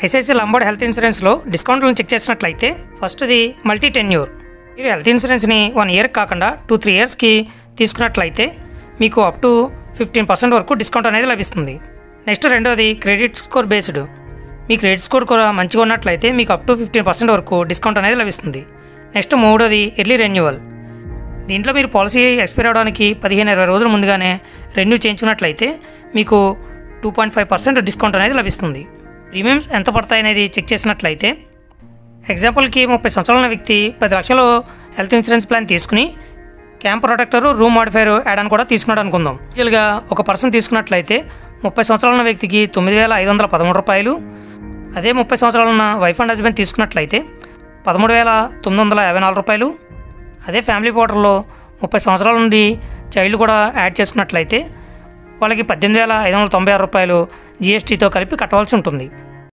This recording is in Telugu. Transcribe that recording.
ఐసిఐసిఐ లంబార్డ్ హెల్త్ ఇన్సూరెన్స్లో డిస్కౌంట్లను చెక్ చేసినట్లయితే ఫస్ట్ది మల్టీ టెన్యూర్. మీరు హెల్త్ ఇన్సూరెన్స్ని 1 ఇయర్కి కాకుండా 2-3 ఇయర్స్కి తీసుకున్నట్లయితే మీకు అప్ టు 15% వరకు డిస్కౌంట్ అనేది లభిస్తుంది. నెక్స్ట్ రెండోది క్రెడిట్ స్కోర్ బేస్డ్. మీ క్రెడిట్ స్కోర్ కూడా మంచిగా ఉన్నట్లయితే మీకు అప్ టు 15% వరకు డిస్కౌంట్ అనేది లభిస్తుంది. నెక్స్ట్ మూడోది ఎర్లీ రెన్యువల్. దీంట్లో మీరు పాలసీ ఎక్స్పైర్ అవడానికి 15-20 రోజుల ముందుగానే రెన్యూ చేయించుకున్నట్లయితే మీకు 2.5% డిస్కౌంట్ అనేది లభిస్తుంది. ప్రీమియమ్స్ ఎంత పడతాయి అనేది చెక్ చేసినట్లయితే ఎగ్జాంపుల్కి 30 సంవత్సరాల వ్యక్తి 10 లక్షలు హెల్త్ ఇన్సూరెన్స్ ప్లాన్ తీసుకుని camp protector, room modifier add అని కూడా తీసుకున్నాడు అనుకుందాం. యాక్చువల్గా ఒక పర్సన్ తీసుకున్నట్లయితే 30 సంవత్సరాల వ్యక్తికి 9,513 రూపాయలు. అదే 30 సంవత్సరాలు ఉన్న వైఫ్ అండ్ హస్బెండ్ తీసుకున్నట్లయితే 13,954 రూపాయలు. అదే ఫ్యామిలీ పోర్టల్లో 30 సంవత్సరాల నుండి చైల్డ్ కూడా యాడ్ చేసుకున్నట్లయితే వాళ్ళకి 18,596 రూపాయలు జీఎస్టీతో కలిపి కట్టవలసి ఉంటుంది.